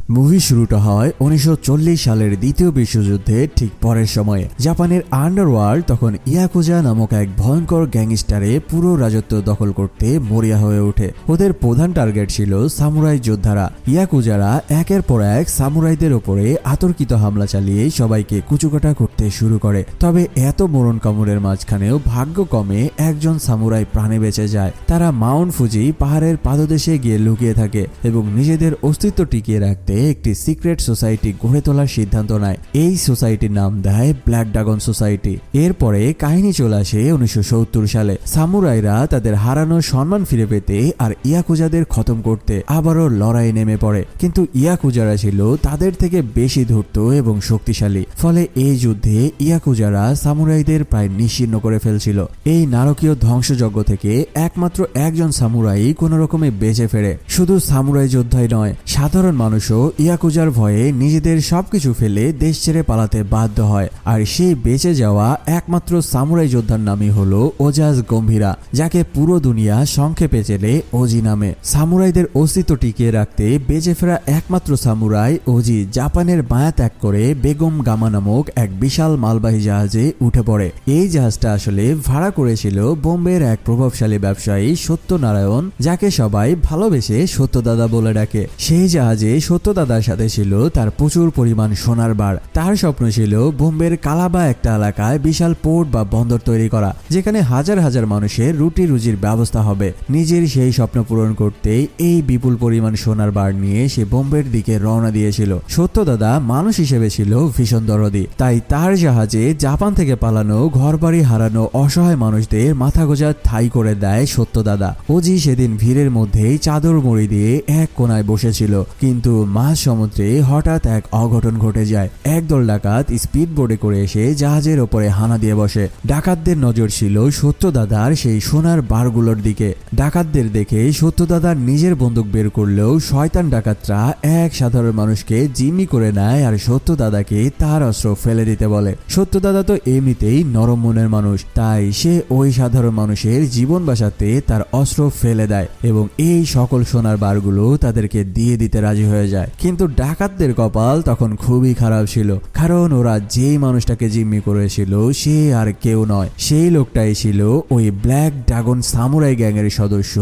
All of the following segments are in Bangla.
মুভি শুরুটা হয় 1940 সালের দ্বিতীয় বিশ্বযুদ্ধের ঠিক পরের সময়ে। জাপানের আন্ডারওয়ার্ল্ড তখন ইয়াকুজা নামক এক ভয়ঙ্কর গ্যাংস্টারে পুরো রাজত্ব দখল করতে মরিয়া হয়ে ওঠে। ওদের প্রধান টার্গেট ছিল সামুরাই যোদ্ধারা। ইয়াকুজারা একের পর এক সামুরাইদের ওপরে আতর্কিত হামলা চালিয়ে সবাইকে কুচুকাটা করতে শুরু করে। তবে এত মরণ কামড়ের মাঝখানেও ভাগ্য কমে একজন সামুরাই প্রাণে বেঁচে যায়। তারা মাউন্ট ফুজি পাহাড়ের পাদদেশে গিয়ে লুকিয়ে থাকে এবং নিজেদের অস্তিত্ব টিকিয়ে রাখতে একটি সিক্রেট সোসাইটি গড়ে তোলার সিদ্ধান্ত নেয়। এই সোসাইটির নাম দেয় ব্ল্যাক ড্রাগন সোসাইটি। এরপরে কাহিনী চলে আসে 1970 সালে। সামুরাইরা তাদের হারানো সম্মান ফিরে পেতে আর ইয়াকুজাদের খতম করতে আবারও লড়াই নেমে পড়ে। কিন্তু ইয়াকুজারা ছিল তাদের থেকে বেশি ধূর্ত এবং শক্তিশালী। ফলে এই যুদ্ধে ইয়াকুজারা সামুরাইদের প্রায় নিশ্চিহ্ন করে ফেলছিল। এই নারকীয় ধ্বংসযজ্ঞ থেকে একমাত্র একজন সামুরাই কোন রকমে বেঁচে ফেরে। শুধু সামুরাই যোদ্ধাই নয়, সাধারণ মানুষও ইয়াকুজার ভয়ে নিজেদের সবকিছু ফেলে দেশ ছেড়ে পালাতে বাধ্য হয়। আর সেই বেঁচে যাওয়া একমাত্র সামুরাই যোদ্ধার নামই হলো ওজাজ গম্ভীরা, যাকে পুরো দুনিয়া সংক্ষেপে চেনে ওজি নামে। সামুরাইদের অস্তিত্ব টিকিয়ে রাখতে বেঁচে ফেরা একমাত্র সামুরাই ওজি জাপানের মায়া ত্যাগ করে বেগম গামা নামক এক বিশাল মালবাহী জাহাজে উঠে পড়ে। এই জাহাজটা আসলে ভাড়া করেছিল বোম্বের এক প্রভাবশালী ব্যবসায়ী সত্যনারায়ণ, যাকে সবাই ভালোবেসে সত্যদাদা বলে ডাকে। সেই জাহাজে সত্যদাদার সাথে ছিল তার প্রচুর পরিমাণ সোনার বার। তার স্বপ্ন ছিল বোম্বের কালাবা একটা এলাকায় বিশাল পোর্ট বা বন্দর তৈরি করা, যেখানে হাজার হাজার মানুষের রুটি রুজির ব্যবস্থা হবে। নিজের সেই স্বপ্ন পূরণ করতে এই বিপুল পরিমাণ সোনার বার নিয়ে সে বোম্বের দিকে রওনা দিয়েছিল। সত্যদাদা মানুষ হিসেবে ছিল ভীষণ দরদি, তাই তার জাহাজে জাপান থেকে পালানো ঘরবাড়ি হারানো অসহায় মানুষদের মাথা গোঁজা ঠাঁই করে দেয় সত্যদাদা। ওজি সেদিন ভিড়ের মধ্যেই চাদর মুড়ি দিয়ে এক কোনায় বসেছিল। কিন্তু মাঝ সমুদ্রে হঠাৎ এক অঘটন ঘটে যায়। একদল ডাকাত স্পিড বোর্ডে করে এসে জাহাজের ওপরে হানা দিয়ে বসে। ডাকাতদের নজর ছিল সত্যদাদার সেই সোনার বারগুলোর দিকে। ডাকাতদের দেখে সত্যদাদার নিজের বন্দুক বের করলেও শয়তান ডাকাতরা এক সাধারণ মানুষকে জিম্মি করে নেয় আর সত্যদাদাকে তার অস্ত্র ফেলে দিতে বলে। সত্যদাদা তো এমনিতেই নরম মনের মানুষ, তাই সে ওই সাধারণ মানুষের জীবন বাঁচাতে তার অস্ত্র ফেলে দেয় এবং এই সকল সোনার বারগুলো তাদেরকে দিয়ে দিতে রাজি হয়ে যায়। কিন্তু ডাকাতদের কপাল তখন খুবই খারাপ ছিল, কারণ ওরা যেই মানুষটাকে জিম্মি করেছিল সে আর কেউ নয়, সেই লোকটাই ছিল ওই ব্ল্যাক ড্রাগন সামুরাই গ্যাংয়ের সদস্য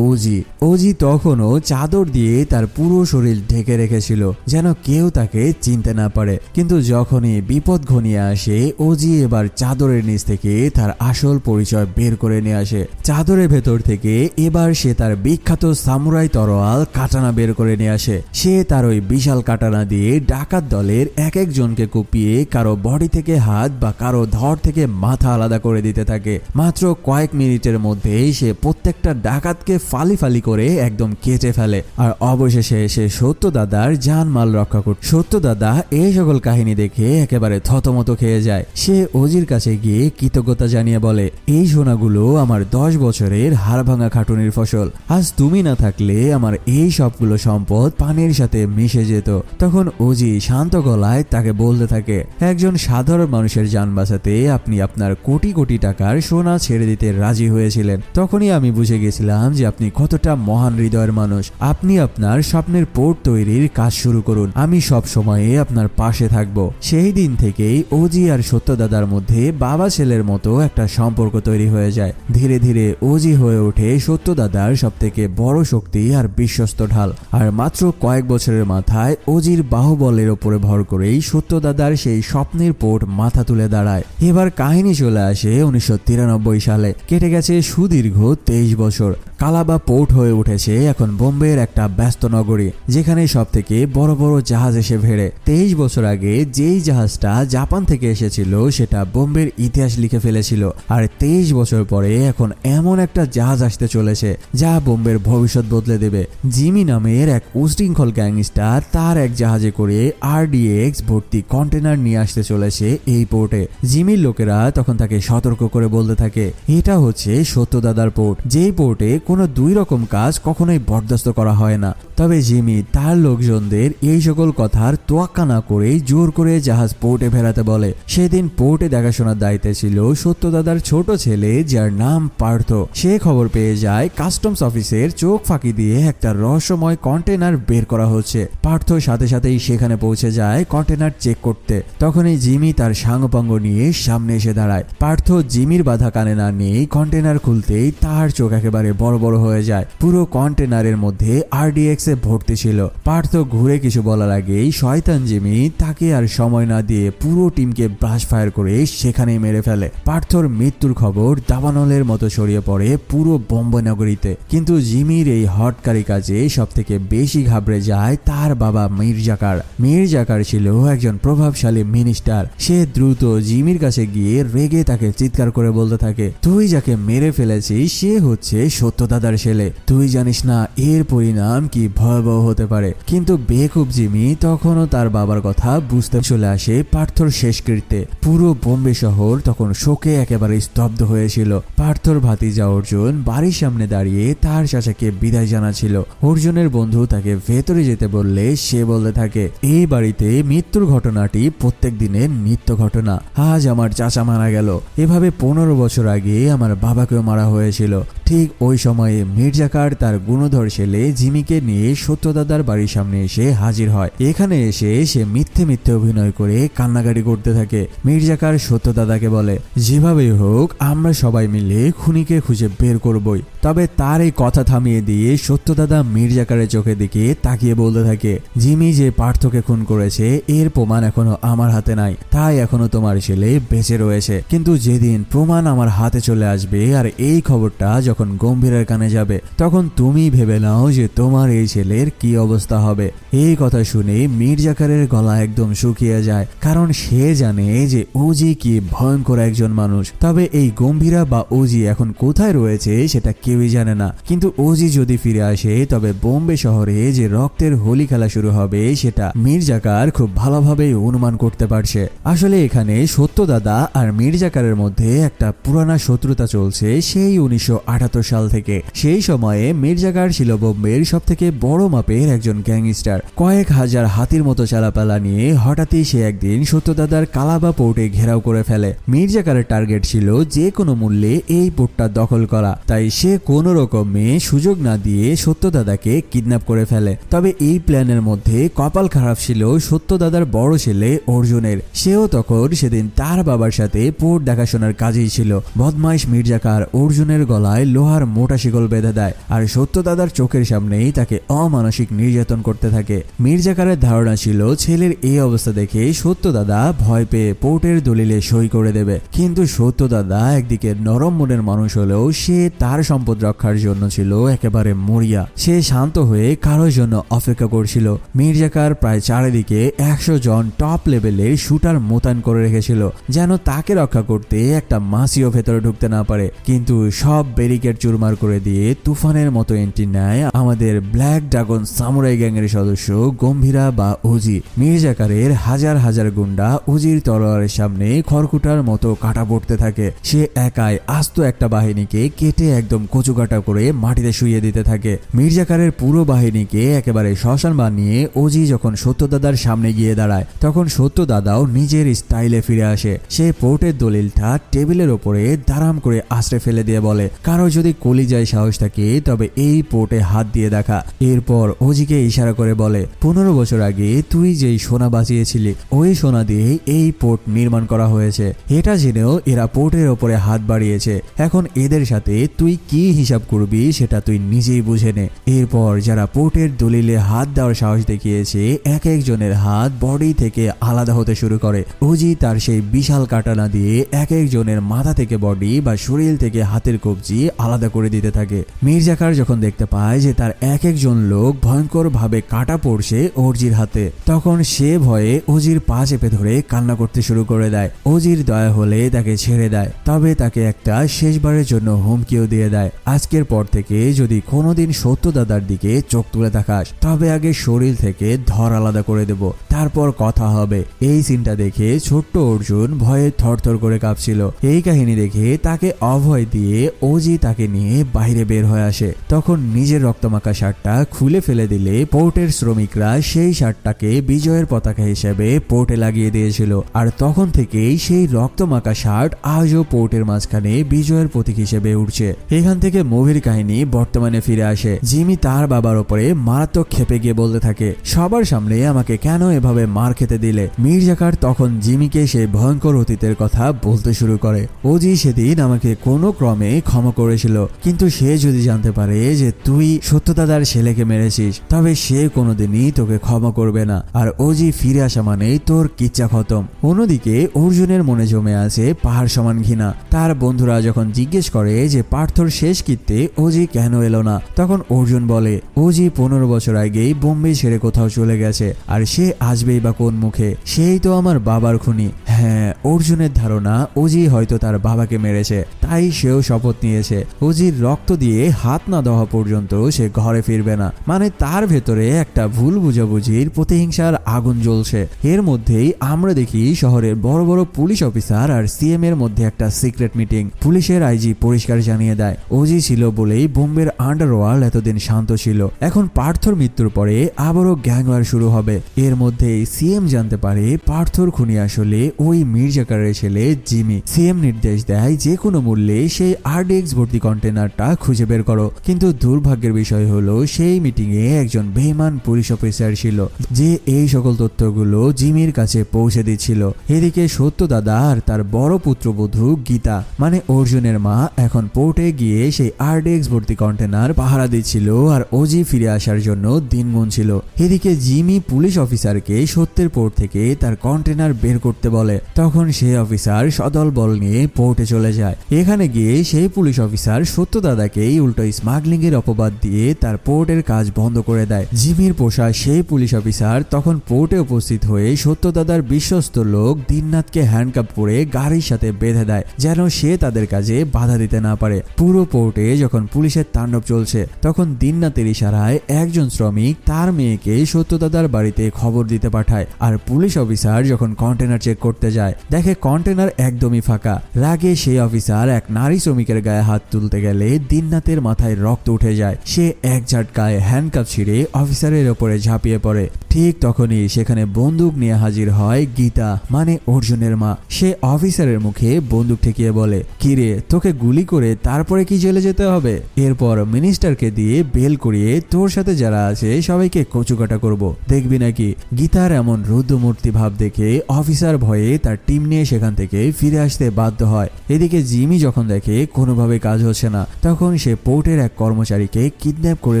ওজি। ওজি তখনও চাদর দিয়ে তার পুরো শরীর ঢেকে রেখেছিল যেন কেউ তাকে চিনতে না পারে। কিন্তু যখনই বিপদ ঘনিয়ে আসে, ওজি এবার চাদরের নিচ থেকে তার আসল পরিচয় বের করে নিয়ে আসে। চাদরের ভেতর থেকে এবার সে তার বিখ্যাত সামুরাই তরোয়াল কাটানা বের করে নিয়ে আসে। সে তার ওই বিশাল কাটানা দিয়ে ডাকাত দলের এক একজনকে কুপিয়ে কারো বডি থেকে হাত বা কারো ধর থেকে মাথা আলাদা করে দিতে থাকে। মাত্র কয়েক মিনিটের মধ্যেই সে প্রত্যেকটা ডাকাতকে ফালি ফালি করে একদম কেটে ফেলে আর অবশেষে সে সত্যদাদার জানমাল রক্ষা করত। সত্যদাদা এই সকল কাহিনী দেখে একেবারে থতমত খেয়ে যায়। সে ওজির কাছে গিয়ে কৃতজ্ঞতা জানিয়ে বলে, এই সোনাগুলো আমার 10 বছরের হাড়ভাঙা খাটুনির ফসল। আজ তুমি না থাকলে আমার এই সবগুলো সম্পদ পানির সাথে মিশে যেত। তখন ওজি শান্ত গলায় তাকে বলতে থাকে, একজন সাধারণ মানুষের জান বাঁচাতে আপনি আপনার কোটি কোটি টাকার সোনা ছেড়ে দিতে রাজি হয়েছিলেন। তখনই আমি বুঝে গেছিলাম যে আপনি কতটা মহান হৃদয়ের মানুষ। আপনি আপনার স্বপ্নের পোর্ট তৈরির কাজ শুরু করুন, আমি সব সময়ে আপনার পাশে থাকব। সেই দিন থেকেই ওজি আর সত্যদাদার মধ্যে বাবা ছেলের মতো একটা সম্পর্ক তৈরি হয়ে যায়। ধীরে ধীরে ওজি হয়ে ওঠে সত্যদাদার সব থেকে বড় শক্তি আর বিশ্বস্ত ঢাল। আর মাত্র কয়েক বছরের মাথায় ওজির বাহুবলের ওপরে ভর করেই সত্যদাদার সেই স্বপ্নের পোর্ট মাথা তুলে দাঁড়ায়। এবার কাহিনী চলে আসে 1993 সালে। কেটে গেছে সুদীর্ঘ 23 বছর। কালাবা পোর্ট হয়ে উঠেছে এখন বোম্বের একটা ব্যস্ত নগরী, যেখানে সব থেকে বড় বড় জাহাজ এসে ভেড়ে। 23 বছর আগে যেই জাহাজটা জাপান থেকে এসেছিল সেটা বোম্বের ইতিহাস লিখে ফেলেছিল। আর 23 বছর পরে এখন এমন একটা জাহাজ আসতে চলেছে যা বোম্বের ভবিষ্যৎ বদলে দেবে। জিমি নামের এক উশৃঙ্খল গ্যাংস্টার তার এক জাহাজে করে RDX ভর্তি কন্টেনার নিয়ে আসতে চলেছে এই পোর্টে। জিমির লোকেরা তখন তাকে সতর্ক করে বলতে থাকে, এটা হচ্ছে সত্যদাদার পোর্ট, যেই পোর্টে কোনো দুই রকম কাজ কখনোই বরদাস্ত করা হয় না। তবে জিমি তার লোকজনদের এই সকল কথার তোয়াক্কা না করে জোর করে জাহাজ পোর্টে ফেরাতে বলে। সেদিন পোর্টে দেখাশোনার দায়িত্বে ছিল সত্যদাদার ছোট ছেলে, যার নাম পার্থ। সে খবর পেয়ে যায় কাস্টমস অফিসের চোখ ফাঁকি দিয়ে একটা রহস্যময় কন্টেনার বের করা হচ্ছে। পার্থ সাথে সাথেই সেখানে পৌঁছে যায় কন্টেনার চেক করতে। তখনই জিমি তার সাঙ্গপাঙ্গ নিয়ে সামনে এসে দাঁড়ায়। পার্থ জিমির বাধা কানে না নিয়ে কন্টেনার খুলতেই তার চোখ একেবারে বড় বড় হয়ে যায়। পুরো কন্টেনারের মধ্যে RDX এ ভর্তি ছিল। পার্থ ঘুরে কিছু বলার আগেই শয়তান জিমি তাকে আর সময় না দিয়ে পুরো টিমকে ব্রাশ ফায়ার করে সেখানেই মেরে ফেলে। পার্থর মৃত্যুর খবর দাবানলের মতো ছড়িয়ে পড়ে পুরো বোম্বে নগরীতে। কিন্তু জিমির এই হটকারী কাজে সব থেকে বেশি ঘাবড়ে যায় তার বাবা মির্জাকার। মির্জাকার ছিল একজন প্রভাবশালী মিনিস্টার। সে দ্রুত জিমির কাছে গিয়ে রেগে তাকে চিৎকার করে বলতে থাকে, তুই যাকে মেরে ফেলেছিস সে হচ্ছে সত্যদাদার ছেলে। তুই জানিস না এর পরিণাম কি ভয়াবহ হতে পারে। কিন্তু বেকুব জিমি তখনও তার বাবার কথা বুঝতে চলে আসে পার্থর শেষকৃত্যে। পুরো বোম্বে শহর তখন শোকে একেবারে স্তব্ধ হয়েছিল। পার্থর ভাতিজা অর্জুন বাড়ির সামনে দাঁড়িয়ে তার চাচাকে বিদায় জানাচ্ছিল। অর্জুনের বন্ধু তাকে ভেতরে যেতে বললে সে বলতে থাকে, এই বাড়িতে মৃত্যুর ঘটনাটি প্রত্যেক দিনের নিত্য ঘটনা। আজ আমার চাচা মারা গেল, এভাবে 15 বছর আগে আমার বাবাকেও মারা হয়েছিল। ঠিক ওই সময়ে মির্জাকার তার গুণধর ছেলে জিমিকে নিয়ে সত্যদাদার বাড়ির সামনে এসে হাজির হয়। এখানে এসে সে মিথ্যে মিথ্যে অভিনয় করে কান্নাকাটি করতে থাকে। মির্জাকার সত্যদাদাকে বলে, যেভাবেই হোক আমরা সবাই মিলে খুনিকে খুঁজে বের করবই। তবে তার এই কথা থামিয়ে দিয়ে সত্যদাদা মির্জাকারের চোখের দিকে তাকিয়ে বলতে থাকে, জিমি যে পার্থকে খুন করেছে এর প্রমাণ এখনো আমার হাতে নাই, তাই এখনো তোমার ছেলে বেঁচে রয়েছে। কিন্তু যেদিন প্রমাণ আমার হাতে চলে আসবে আর এই খবরটা যখন গম্ভীরের কানে যাবে, তখন তুমি ভেবে নাও যে তোমার এই ছেলের কি অবস্থা হবে। এই কথা শুনে মির্জাকারের গলা একদম শুকিয়ে যায়, কারণ সে জানে যে ওজি কি ভয়ঙ্কর একজন মানুষ। তবে এই গম্ভীরা বা ওজি এখন কোথায় রয়েছে সেটা কেউই জানে না। কিন্তু ওজি যদি ফিরে আসে তবে বোম্বে শহরে যে রক্তের হোলি খেলা শুরু হবে সেটা মির্জাকার খুব ভালোভাবেই অনুমান করতে পারছে। আসলে এখানে সত্যদাদা আর মির্জাকারের মধ্যে একটা পুরানা শত্রুতা চলছে সেই 1978 সাল থেকে। সেই সময়ে মির্জাকার ছিল বোম্বের সব থেকে বড় মাপের একজন গ্যাংস্টার। কয়েক হাজার হাতির মতো চালাপালা নিয়ে হঠাৎই সে একদিন সত্যদাদার কালাবা পোর্টে ঘেরাও করে ফেলে। মির্জাকারের টার্গেট ছিল যে কোনো মূল্যে এই পোর্টটা দখল করা, তাই সে কোনো রকমে সুযোগ না দিয়ে সত্যদাদাকে কিডন্যাপ করে ফেলে। তবে এই প্ল্যানের মধ্যে কপাল খারাপ ছিল সত্যদাদার বড় ছেলে অর্জুনের। সেও তখন সেদিন তার বাবার সাথে পোর্ট দেখাশোনার কাজেই ছিল। বদমাইশ মির্জাকার অর্জুনের গলায় লোহার মোটা শিকল বেঁধে দেয় আর সত্যদাদার চোখের সামনেই তাকে অমানসিক নির্যাতন করতে থাকে। মির্জাকারের ধারণা ছিল ছেলের এই অবস্থা দেখে সত্যদাদা ভয় পেয়ে পোর্টের দলিলে সই করে দেবে। কিন্তু সত্যদাদা একদিকে নরম মনের মানুষ হলেও সে তার সম্পদ রক্ষার জন্য ছিল একেবারে মরিয়া। সে শান্ত হয়ে কারোর জন্য অপেক্ষা করছিল। মির্জাকার প্রায় চারিদিকে 100 জন টপ লেভেলের শুটার মোতায়েন করে রেখেছিল, যেন তাকে রক্ষা করতে একটা মাসিও ভেতরে ঢুকতে না পারে। কিন্তু সব ব্যারিকেড চুরমার করে দিয়ে তুফানের মতো এন্ট্রি নেয় আমাদের ব্ল্যাক ড্রাগন সামুরাই গ্যাংয়ের সদস্য গম্ভীরা বা ওজি। মির্জাকারের হাজার হাজার গুন্ডা ওজির তলোয়ারের সামনে খড়কুটার মতো কাটা পড়তে থাকে। সে একাই আস্ত একটা বাহিনীকে কেটে একদম কচুকাটা করে মাটিতে শুইয়ে দিতে থাকে। মির্জাকারের পুরো বাহিনীকে একেবারে শ্মশান বানিয়ে ওজি যখন সত্যদাদার সামনে গিয়ে দাঁড়ায়, তখন সত্যদাদাও নিজের স্টাইলে ফিরে আসে। সে পোর্টের দলিলটা টেবিলের ওপরে দারাম করে আশ্রে ফেলে দিয়ে বলে, কারো যদি কলিজায় সাহস থাকে তবে এই পোর্টে হাত দিয়ে দেখা। এরপর ওজিকে ইশারা করে বলে, 15 বছর আগে তুই যেই সোনা বাঁচিয়েছিলি ওই সোনা দিয়ে এই পোর্ট নির্মাণ করা হয়েছে। এটা জেনেও এরা পোর্টের ওপরে হাত বাড়িয়েছে। এখন এদের সাথে তুই কি হিসাব করবি সেটা তুই নিজেই বুঝে নে। এরপর যারা পোর্টের দলিলে হাত দেওয়ার সাহস দেখিয়েছে এক একজনের হাত বডি থেকে আলাদা হতে শুরু করে। ওজি তার সেই বিশাল কাটানা দিয়ে এক একজনের মাথা থেকে বডি বা শরীর থেকে হাতের কবজি আলাদা করে দিতে থাকে। মির্জাকার যখন দেখতে পায় যে তার এক একজন লোক ভয়ঙ্কর ভাবে কাটা পড়ছে ওজির হাতে, তখন সে ভয়ে ওজির পা চেপে ধরে কান্না করতে শুরু করে দেয়। ওজির দয়া হলে তাকে ছেড়ে দেয়, তবে তাকে একটা শেষবারের জন্য হুমকিও দিয়ে দেয়, আজকের পর থেকে যদি কোনোদিন সত্যদাদার দিকে চোখ তুলে তাকাস তবে আগে শরীর থেকে ধর আলাদা করে দেব, তারপর কথা হবে। এই সিনটা দেখে ছোট্ট অর্জুন ভয়ে থরথর করে কাঁপছিল। এই কাহিনী দেখে তাকে অভয় দিয়ে ওজি তাকে নিয়ে বাইরে বের হয়ে আসে। তখন নিজের রক্তমাখা শার্টটা খুলে ফেলে দিলে পোর্টের শ্রমিকরা সেই শার্টটাকে বিজয়ের পতাকা হিসেবে পোর্টে লাগিয়ে দিয়েছিল। আর তখন থেকেই সেই রক্তমাখা শার্ট আজও পোর্টের মাঝখানে বিজয়ের প্রতীক হিসেবে উঠছে। এখান থেকে মুভির কাহিনী বর্তমানে ফিরে আসে। জিমি তার বাবার ওপরে মারাত্মক ক্ষেপে গিয়ে বলতে থাকে, সবার সামনে আমাকে কেন এভাবে মার খেতে দিলে। মীর জাকার তখন জিমিকে সেই ভয়ঙ্কর অতীতের কথা বলতে শুরু করে। ওজি সেদিন আমাকে কোনো ক্রমে ক্ষমা করেছিল, কিন্তু সে যদি জানতে পারে যে তুই সত্যদাদার ছেলেকে মেরেছিস তবে সে কোনোদিনই তোকে ক্ষমা করবে না। আর ওজি ফিরে আসা মানেই তোর কিচ্ছা খতম। অন্যদিকে অর্জুনের মনে জমে আছে পাহাড় সমান ঘৃণা। তার বন্ধুরা যখন জিজ্ঞেস করে যে পার্থর শেষ কৃত্যে ওজি কেন এলো না, তখন অর্জুন বলে ওজি 15 বছর আগেই বোম্বে ছেড়ে কোথাও চলে গেছে, আর সে আসবেই বা কোন মুখে, সেই তো আমার বাবার খুনি। হ্যাঁ, অর্জুনের ধারণা ওজি হয়তো তার বাবাকে মেরেছে, তাই সেও শপথ নিয়েছে ওজির রক্ত দিয়ে হাত না দেওয়া পর্যন্ত সে ঘরে ফিরবে না। মানে তার ভেতরে একটা ভুল বুঝাবুঝির প্রতিহিংসার আগুন জ্বলছে। এর মধ্যেই আমরা দেখি শহরের বড় বড় পুলিশ অফিসার আর সিএম এর মধ্যে একটা সিক্রেট মিটিং। পুলিশের আইজি পরিষ্কার জানিয়ে দেয় ওজি ছিল বলেই বোম্বের আন্ডারওয়ার্ল্ড এতদিন শান্ত ছিল। এখন পার্থর মৃত্যুর পরে আবারও গ্যাংওয়ার শুরু হবে। এর মধ্যেই সিএম জানতে পারে পার্থর খুনি আসলে ওই মীর জাকারের ছেলে জিমি। সিএম নির্দেশ দেয় যে কোনো মূল্যে সেই আরডিএক্স ভর্তি কন্টেনারটা খুঁজে বের করো। কিন্তু দুর্ভাগ্যের বিষয় হলো সেই মিটিং এ একজন বেঈমান পুলিশ অফিসার ছিল যে এই সকল তথ্যগুলো জিমির কাছে পৌঁছে দিচ্ছিল। এদিকে সত্য দাদা আর তার বড় পুত্রবধূ গীতা মানে অর্জুনের মা এখন পোর্টে গিয়ে সেই আরডিএক্স ভর্তি কন্টেনার পাহারা দিচ্ছিল আর ওজি ফিরে আসার জন্য দিন গুনছিল। এদিকে জিমি পুলিশ অফিসারকে সত্যের পোর্ট থেকে তার কন্টেনার বের করতে বলে। তখন সেই অফিসার সদল বল নিয়ে পোর্টে চলে যায়। এখানে গিয়ে সেই পুলিশ অফিসার সত্য দাদাকে উল্টো স্মাগলিং এর অপবাদ দিয়ে তার পোর্টের কাজ বন্ধ করে দেয়। জিমির পোষা সেই পুলিশ অফিসার তখন পোর্টে উপস্থিত হয়ে সত্য দাদার বিশ্বস্ত লোক দিননাথকে হ্যান্ডকাপ করে গাড়ির সাথে বেঁধে দেয় যেন সে তাদের কাজে বাধা দিতে না পারে। পুরো পোর্টে যখন পুলিশের তাণ্ডব চলছে তখন দিননাথের ইশারায় একজন শ্রমিক তার মেয়েকে সত্য দাদার বাড়িতে খবর দিতে পাঠায়। আর পুলিশ অফিসার যখন কন্টেনার চেক করতে যায় দেখে কন্টেনার একদমই ফাঁকা। রাগে সেই অফিসার এক নারী শ্রমিকের গায়ে হাত তুলতে গেলে দিননাথের মাথায় রক্ত উঠে যায়। সে এক ঝটকায় হ্যান্ডকাপ ছিঁড়ে অফিসারের ওপরে ঝাঁপিয়ে পড়ে। ঠিক তখনই সেখানে বন্দুক নিয়ে হাজির হয় গীতা মানে অর্জুনের মা। সে অফিসারের মুখে বন্দুক ঠেকিয়ে বলে, কিরে তোকে গুলি করে তারপরে কি জেলে যেতে হবে? এরপর মিনিস্টারকে দিয়ে বেল করিয়ে তোর সাথে যারা আছে সবাইকে কচুকাটা করব, দেখবি নাকি? গীতার এমন রুদ্রমূর্তি ভাব দেখে অফিসার ভয়ে তার টিম নিয়ে সেখান থেকে ফিরে আসতে বাধ্য হয়। এদিকে জিমি যখন দেখে কোনোভাবে কাজ হচ্ছে না তখন সে পোর্টের এক কর্মচারীকে কিডন্যাপ করে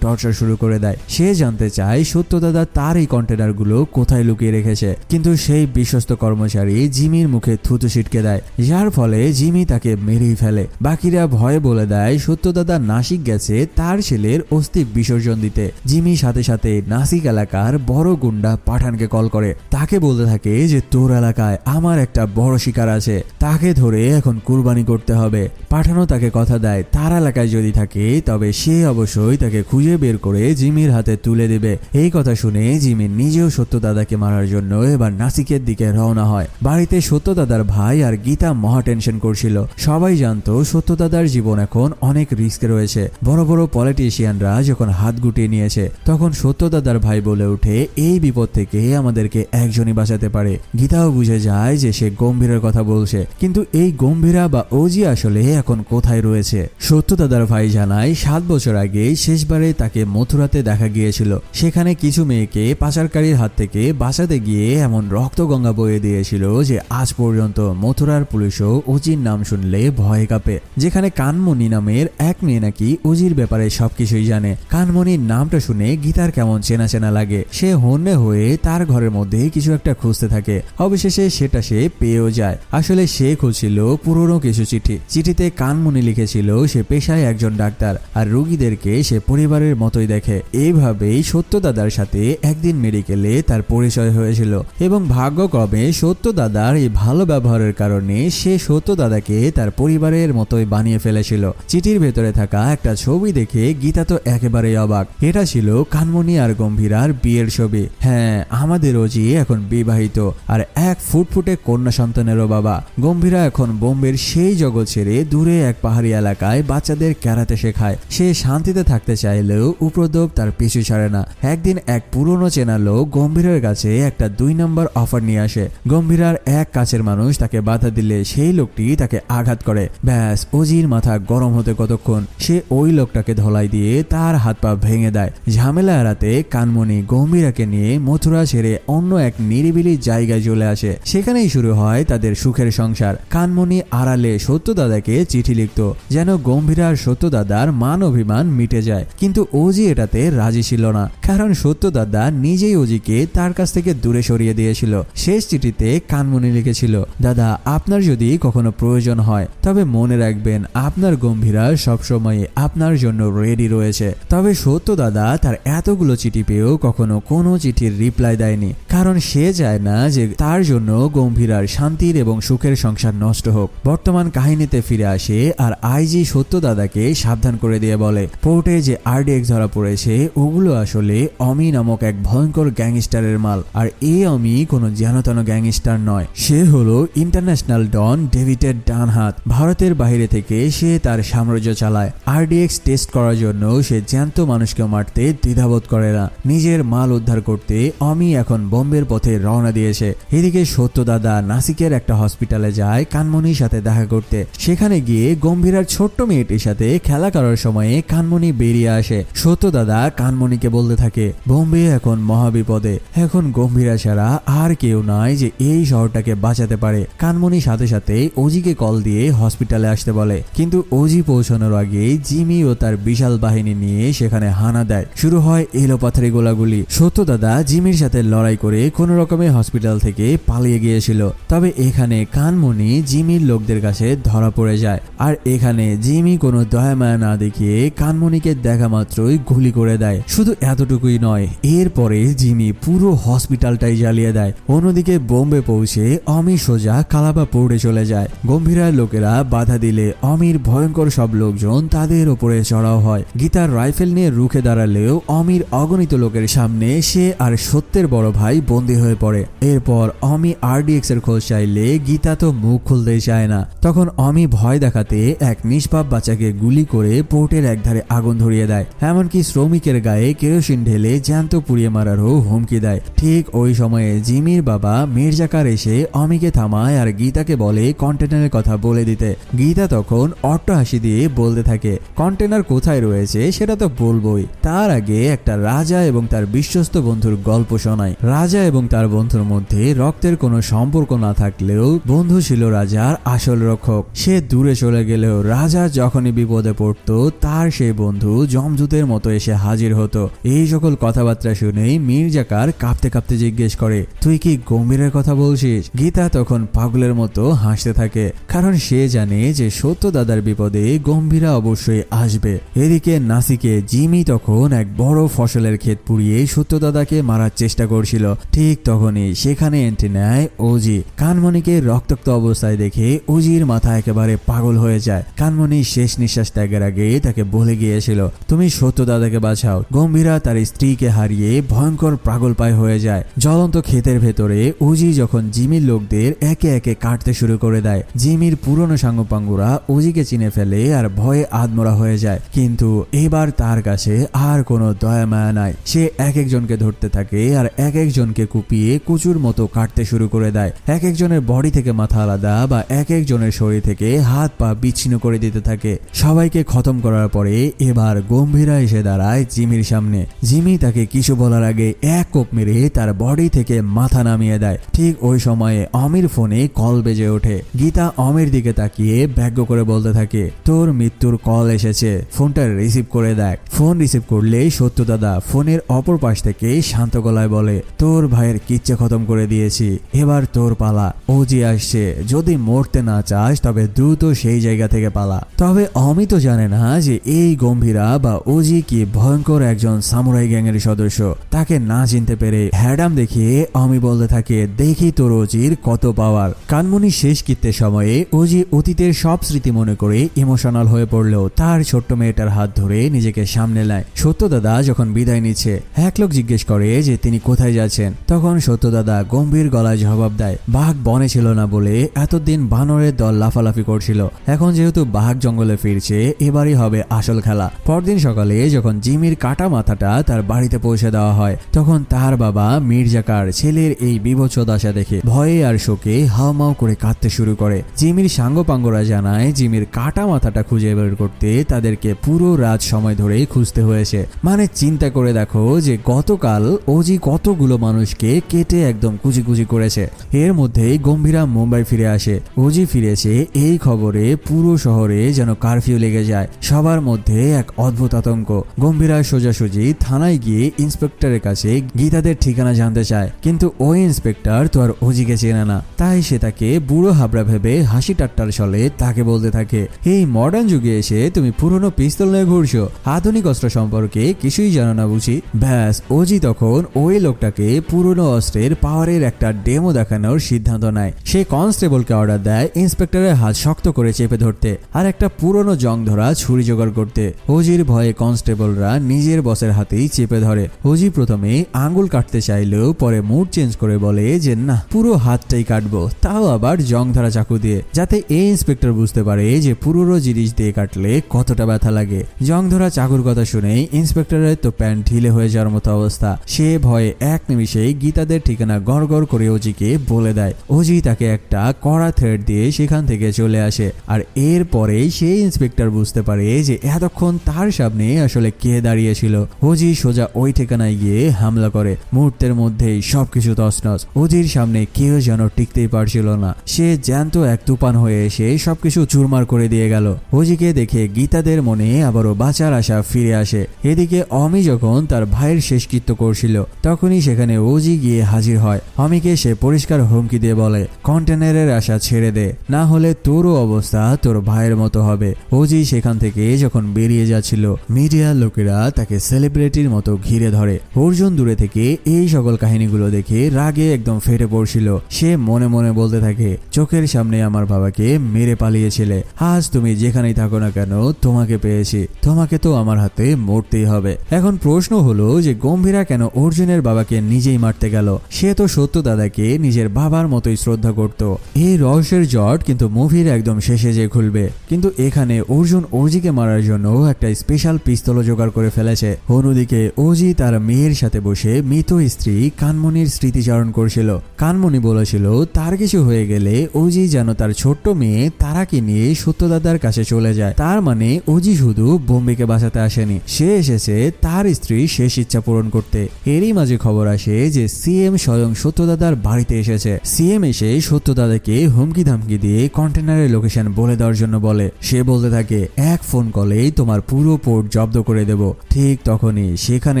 টর্চার শুরু করে দেয়। সে জানতে চায় সত্যদাদা তার এই কন্টেনারগুলো কোথায় লুকিয়ে রেখেছে, কিন্তু সেই বিশ্বস্ত কর্মচারী জিমির মুখে থুতু ছিটকে দেয়, যার ফলে জিমি তাকে মেরেই ফেলে। বাকিরা ভয়ে বলে দেয় সত্যদাদা নাসিক গেছে তার ছেলের অস্থি বিসর্জন দিতে। জিমি সাথে সাথে নাসিক এলাকার বড় গুন্ডা পাঠানকে কল করে, তাকে বলতে থাকে যে তোর এলাকায় আমার একটা বড় শিকার আছে, তাকে ধরে এখন কুরবানি করতে হবে। পাঠানও তাকে কথা দেয় তার এলাকায় যদি থাকে তবে সে অবশ্যই তাকে খুঁজে বের করে জিমির হাতে তুলে দেবে। এই কথা শুনে জিমি নিজেও সত্যদাদাকে মারার জন্য এবার নাসিকের দিকে রওনা হয়। বাড়িতে সত্যদাদার ভাই আর গীতা মহা টেনশন করছিল। সবাই জানতো সত্যদাদার জীবন এখন অনেক রিস্ক রয়েছে। বড় বড় পলিটিশিয়ানরা যখন হাত গুটিয়ে নিয়েছে তখন সত্যদাদার ভাই বলে ওঠে এই বিপদ থেকে আমাদেরকে একজনই বাঁচাতে পারে। গীতাও বুঝে যায় যে সে গম্ভীরের কথা বলছে, কিন্তু এই গম্ভীরা বা ওজি আসলে এখন কোথায় রয়েছে? সত্যদাদার ভাই জানায় 7 বছর আগে শেষবারে তাকে মথুরাতে দেখা গিয়েছিল। সেখানে কিছু মেয়েকে পাচারকারীর হাত থেকে বাঁচাতে গিয়ে এমন রক্তগঙ্গা বয়ে দিয়েছিল যে আজ পর্যন্ত মথুরার পুলিশও ওজির নাম শুনলে ভয়ে কাঁপে। যেখানে কানমণি নামের এক মেয়ে নাকি ওজির ব্যাপারে সবকিছুই জানে। কানমণির নামটা শুনে গীতার কেমন চেনা চেনা লাগে। সে হন্যে হয়ে তার ঘরের মধ্যে কিছু একটা খুঁজতে থাকে। অবশেষে সেটা সে পেয়েও যায়। আসলে সে খুঁজছিল পুরনো কিছু চিঠি। চিঠিতে কানমণি লিখেছিল সে পেশায় একজন ডাক্তার আর রোগীদেরকে সে পরিবারের মতোই দেখে। এইভাবেই সত্যদাদার সাথে একদিন মেডিকেলে তার পরিচয় হয়েছিল এবং ভাগ্যক্রমে সত্যদাদার এই ভালো ব্যবহারের কারণে সে সত্যদাদাকে তার পরিবারের মতোই বানিয়ে ফেলেছিল। চিঠির ভেতরে থাকা একটা ছবি দেখে গীতা তো একেবারেই অবাক। এটা ছিল কানমণি আর গম্ভীরার বিয়ের ছবি। হ্যাঁ, আমাদের ওজি এখন বিবাহিত আর 1 ফুট ফুটফুটে কন্যা সন্তানেরও বাবা। গম্ভীরা এখন বোম্বের সেই জগৎ ছেড়ে দূরে এক পাহাড়ি এলাকায় বাচ্চাদের ক্যারাতে শেখায়। সে শান্তিতে থাকতে চাইলেও উপদ্রব তার পিছু ছাড়ে না। একদিন এক পুরনো চেনা লোক গম্ভীরের কাছে একটা 2 নম্বর অফার নিয়ে আসে। গম্ভীরার এক কাছের মানুষ তাকে বাধা দিলে সেই লোকটি তাকে আঘাত করে। ব্যাস, অজির মাথা গরম হতে কতক্ষণ। সে ওই লোকটাকে ধলাই দিয়ে তার হাত পা ভেঙে দেয়। ঝামেলা এড়াতে কানমণি গম্ভীরাকে নিয়ে মথুরা ছেড়ে অন্য এক নিরিবিলি জায়গায় চলে আসে। সেখানেই শুরু হয় তাদের সুখের সংসার। কানমণি আড়ালে সত্যদাদাকে চিঠি লিখত যেন গম্ভীরার সত্যদাদার মান অভিমান মিটে যায়, কিন্তু অজি এটাতে রাজি ছিল না, কারণ সত্যদাদা নিজেই অজিকে তার কাছ থেকে দূরে সরিয়ে দিয়েছিল। শেষ চিঠিতে কানমণি লিখেছিল, দাদা আপনার যদি কখনো প্রয়োজন হয় তবে মনে রাখবেন আপনার গম্ভীরা সবসময় আপনার জন্য রেডি রয়েছে। তবে সত্যদাদা তার এতগুলো চিঠি পেয়েও কখনো কোনো চিঠির রিপ্লাই দেয়নি, কারণ সে চায় না যে তার জন্য গম্ভীরার শান্তির এবং সুখের সংসার নষ্ট হোক। বর্তমান কাহিনীতে ফিরে আসে আর আইজি সত্যদাদাকে সাবধান করে দিয়ে বলে, পোর্টে যে আরডিএক্স ধরা পড়েছে ওগুলো আসলে অমি নামক এক ভয়ঙ্কর গ্যাংস্টারের মাল। আর এই অমি কোনো জানতানো গ্যাংস্টার নয়, সে হলো ইন্টারন্যাশনাল ডন ডেভিডের ডান হাত। ভারতের বাইরে থেকে সে তার সাম্রাজ্য চালায়। আরডিএক্স টেস্ট করার জন্য সে জ্যান্ত মানুষকে মারতে দ্বিধাবোধ করে না। নিজের মাল উদ্ধার করতে অমি এখন বোম্বের পথে রওনা দিয়েছে। এদিকে সত্যদাদা নাসিকের একটা হসপিটালে যায় কানমণির সাথে দেখা করতে। সেখানে গিয়ে গম্ভীরার ছোট্ট মেয়েটির সাথে খেলা করার সময়ে কানমণি বেরিয়ে আসে। সত্যদাদা কানমণিকে বলতে থাকে, বোম্বে এখন মহাবিপদে, এখন গম্ভীরা ছাড়া আর কেউ নাই যে এই শহরটাকে বাঁচাতে পারে। কানমণি সাথে সাথে অজিকে কল দিয়ে হসপিটালে আসতে বলে, কিন্তু অজি পৌঁছানোর আগে জিমি ও তার বিশাল বাহিনী নিয়ে সেখানে হানা দেয়। শুরু হয় এলোপাথারি গোলাগুলি। সত্যদাদা জিমির সাথে লড়াই করে কোন রকমে হসপিটাল থেকে পালিয়ে গিয়েছিল। তবে এখানে কানমণি জিমির লোকদের কাছে ধরা পড়ে যায়। আর এখানে জিমি কোনো দয়ামায়া না দেখিয়ে কানমণিকে দেখা মাত্রই গুলি করে দেয়। শুধু এতটুকুই নয়, এরপরে জিমি পুরো হসপিটালটাই জ্বালিয়ে দেয়। অন্যদিকে বোম্বে পৌঁছে অমি সোজা কালাবা পোর্টে চলে যায়। গম্ভীরার লোকেরা বাধা দিলে অমির ভয়ঙ্কর সব লোকজন তাদের ওপরে চড়াও হয়। গীতার রাইফেল নিয়ে রুখে দাঁড়ালেও অমির অগণিত লোকের সামনে সে আর সত্যের বড় ভাই বন্দী হয়ে পড়ে। এরপর অমি আরডিএক্স এর খোঁজ চাইলে গীতা তো মুখ খুলতেই চায় না। তখন অমি ভয় দেখাতে এক নিষ্পাপ বাচ্চাকে গুলি করে পোর্টের একধারে আগুন ধরিয়ে দেয়। এমনকি শ্রমিকের গায়ে কেরোসিন ঢেলে জ্যান্ত পুড়িয়ে মারারও হুমকি দেয়। ঠিক ওই সময়ে জিমির বাবা মির্জাকার এসে অমিকে থামায় আর গীতাকে বলে কন্টেনারের কথা বলে দিতে। গীতা তখন অট্টহাসি দিয়ে বলতে থাকে, কন্টেনার কোথায় রয়েছে সেটা তো বলবোই, তার আগে একটা রাজা এবং তার বিশ্বস্ত বন্ধুর গল্প শোনায়। রাজা এবং তার বন্ধুর মধ্যে রক্তের কোনো সম্পর্ক না থাকলেও বন্ধু ছিল রাজার আসল রক্ষক। সে দূরে চলে গেলেও রাজা যখনই বিপদে পড়তো তার সেই বন্ধু জমজুতের মতো এসে হাজির হতো। এই সকল কথাবার্তা শুনেই মির্জাকার কাঁপতে কাঁপতে জিজ্ঞেস করে, তুই কি গম্ভীরের কথা বলছিস? গীতা তখন পাগলের মতো হাসতে থাকে, কারণ সে জানে যে সত্যদাদার বিপদে গম্ভীরা অবশ্যই আসবে। এদিকে নাসিকে জিমি তখন এক বড় ফসলের ক্ষেত পুড়িয়ে সত্যদাদাকে মারার চেষ্টা করছিল। ঠিক তখনই সেখানে এন্ট্রি নেয় অজি। কানমণিকে রক্তাক্ত অবস্থায় দেখে অজির মাথা একেবারে পাগল হয়ে যায়। কানমণি শেষ নিঃশ্বাস ত্যাগের আগে তাকে বলে গিয়েছিল, তুমি সত্যদাদাকে বাঁচাও। গম্ভীরা তার স্ত্রীকে হারিয়ে ভয়ঙ্কর পাগলপায় হয়ে যায়। জ্বলন্ত ক্ষেতের ভেতরে অজি যখন জিমির লোকদের একে একে কাটতে শুরু করে দেয়, জিমির পুরনো সাঙ্গপাঙ্গুরা অজিকে চিনে ফেলে আর ভয়ে আদমরা হয়ে যায়। কিন্তু এবার তার কাছে আর কোনো দয়া মায়া নাই। সে এক একজনকে ধরতে থাকে আর এক একজনকে কুপিয়ে কুচুর মতো কাটতে শুরু করে দেয়। এক একজনের বডি থেকে মাথা আলাদা বা এক একজনের শরীর থেকে হাত পা বিচ্ছিন্ন করে দিতে থাকে। সবাইকে খতম করার পরে এবার গম্ভীরা এসে দাঁড়ায় জিমির সামনে। জিমি তাকে কিছু বলার আগে এক কোপ মেরে তার বডি থেকে মাথা নামিয়ে দেয়। ঠিক ওই সময়ে অমির ফোনে কল বেজে ওঠে। গীতা অমির দিকে তাকিয়ে ব্যঙ্গ করে বলতে থাকে, তোর মৃত্যুর কল এসেছে, ফোনটা রিসিভ করে দেখ। ফোন রিসিভ করলেই সত্যদাদা ফোনের অপর পাশ থেকে শান্ত গলায় বলে, তোর ভাইয়ের কিচ্ছা খতম করে দিয়েছি, এবার তোর পালা। অজি আসছে, যদি মরতে না চাস তবে দ্রুত সেই জায়গা থেকে পালা। তবে অমি তো জানে না যে এই গম্ভীরা বা অজি কি ভয়ঙ্কর একজন সামুরাই গ্যাংয়ের সদস্য। তাকে না চিনতে পেরে হ্যাডাম দেখিয়ে অমি বলতে থাকে, দেখি তোর অজির কত পাওয়ার। কানমণি শেষ কৃত্যের সময়ে অজি অতীতের সব স্মৃতি মনে করে ইমোশনাল হয়ে পড়লেও তার ছোট্ট মেয়েটার হাত ধরে নিজেকে সামনে নেয়। সত্যদাদা যখন বিদায় নিচ্ছে এক লোক জিজ্ঞেস করে যে তিনি কোথায় যাচ্ছেন। তখন সত্যদাদা গম্ভীর গলায় জবাব জবাব দেয়, বাঘ বনে ছিল না বলে এতদিন বানরের দল লাফালাফি করছিল, এখন যেহেতু বাঘ জঙ্গলে ফিরছে এবারই হবে আসল খেলা। পরদিন সকালে যখন জিমির কাটা মাথাটা তার বাড়িতে পৌঁছে দেওয়া হয় তখন তার বাবা মির্জাকার ছেলের এই বিভৎস দশা দেখে ভয়ে আর শোকে হাউমাউ করে কাঁদতে শুরু করে। জিমির সাঙ্গপাঙ্গরা জানায় জিমির কাটা মাথাটা খুঁজে বের করতে তাদেরকে পুরো রাত সময় ধরে খুঁজতে হয়েছে। মানে চিন্তা করে দেখো যে গতকাল ওজি কতগুলো মানুষকে কেটে একদম কুচি কুচি করেছে। এর মধ্যেই গম্ভীরা মুম্বাই ফিরে আসে। ওজি ফিরেছে এই খবরে পুরো শহরে যেন কারফিউ লেগে যায়। সবার মধ্যে এক অদ্ভুত আতঙ্ক। গম্ভীরা সোজাসুজি থানায় গিয়ে ইন্সপেক্টরের কাছে গীতাদের ঠিকানা জানতে চায়, কিন্তু ওই ইন্সপেক্টর তো আর ওজিকে চেনে না, তাই সে তাকে বুড়ো হাবড়া ভেবে হাসি ঠাট্টার ছলে তাকে বলতে থাকে, এই মডার্ন যুগে এসে তুমি পুরনো পিস্তল নিয়ে ঘুরছো, আধুনিক অস্ত্র সম্পর্কে কিছুই জানো না বুঝি। ব্যাস ওজি তখন ওই লোকটাকে পুরনো অস্ত্রের পাওয়ারের একটা ডেমো দেখানোর সিদ্ধান্ত নেয়। সে কনস্টেবলকে অর্ডার দেয় ইন্সপেক্টরের হাত শক্ত করে চেপে ধরতে আর একটা পুরনো জং ধরা ছুরি জোগাড় করতে। ওজির ভয়ে কনস্টেবলরা নিজের বসের হাতেই চেপে ধরে। ওজি প্রথমে আঙ্গুল কাটতে চাইলেও পরে মুড চেঞ্জ করে বলে যে না, পুরো হাতটাই কাটবো, তাও আবার জং ধরা চাকু দিয়ে, যাতে এই ইন্সপেক্টর বুঝতে পারে যে পুরনো জিনিস দিয়ে কাটলে কতটা ব্যথা লাগে। জং ধরা চাকুর কথা শুনেই ইন্সপেক্টরের তো প্যান্ট ঢিলে হয়ে যাওয়ার মতো অবস্থা। সে ভয়ে এক নিমিষেই গীতাদের ঠিকানা গড় গড় করে ওজিকে বলে দেয়। ওজি তাকে একটা কড়া থ্রেড দিয়ে সেখান থেকে চলে আসে। আর এরপরে সেই ইন্সপেক্টর বুঝতে পারে যে এতক্ষণ তার সামনে আসলে কে দাঁড়িয়েছিল। ওজি সোজা ওই ঠিকানায় গিয়ে হামলা করে। মুহূর্তের মধ্যেই সবকিছু তছনছ। ওজির সামনে কেউ যেন টিকতেই পারছিল না। সে জ্যান্ত এক তুফান হয়ে এসে সবকিছু চুরমার করে দিয়ে গেল। ওজিকে দেখে গীতাদের মনে আবারও বাঁচার আশা ফিরে আসে। এদিকে অমি যখন তার ভাইয়ের শেষকৃত্য করছিল তখনই সেখানে ওজি গিয়ে হাজির হয়। অমিকে সে পরিষ্কার হুমকি দিয়ে বলে, কন্টেনারের আশা ছেড়ে দে, না হলে তোরও অবস্থা তোর ভাইয়ের মতো হবে। ওজি সেখান থেকে যখন বেরিয়ে যাচ্ছিল মিডিয়ার লোকেরা তাকে সেলিব্রিটির মতো ঘিরে ধরে। অর্জুন দূরে থেকে এই সকল কাহিনীগুলো দেখে রাগে একদম ফেটে পড়ছিল। সে মনে মনে বলতে থাকে, চোখের সামনে আমার বাবাকে মেরে পালিয়েছিলে, আজ তুমি যেখানেই থাকো না কেন তোমাকে পেয়েছি, তোমাকে তো আমার হাতে মরতেই হবে। এখন প্রশ্ন হলো যে গম্ভীরা কেন অর্জুনের বাবাকে নিজেই মারতে গেল? সে তো সত্য দাদাকে নিজের বাবার মতোই শ্রদ্ধা করত। এই রহস্যের জট কিন্তু মুভির একদম শেষে যে খুলবে। কিন্তু এখানে অর্জুন ওজিকে মারার জন্য একটা স্পেশাল পিস্তল জোগাড় করে ফেলেছে। অন্যদিকে ওজি তার মেয়ের সাথে বসে মৃত স্ত্রী কানমণির স্মৃতিচারণ করছিল। কানমণি বলেছিল তার কিছু হয়ে গেলে ওজি যেন তার ছোট্ট মেয়ে তারাকে নিয়ে সত্যদাদার কাছে চলে যায়। তার মানে ওজি শুধু বোম্বেকে বাঁচাতে আসেনি, সে এসেছে তার স্ত্রী শেষ ইচ্ছা পূরণ করতে। এরই মাঝে খবর আসে যে সিএম স্বয়ং সত্যদাদার বাড়িতে এসেছে। সিএম এসে সত্যদাদাকে হুমকি ধামকি দিয়ে কন্টেনারের লোকেশন বলে দেওয়ার জন্য বলে। সে বলতে থাকে, এক ফোন কলেই তোমার পুরো পোর্ট জব্দ করে দেব। ঠিক তখনই সেখানে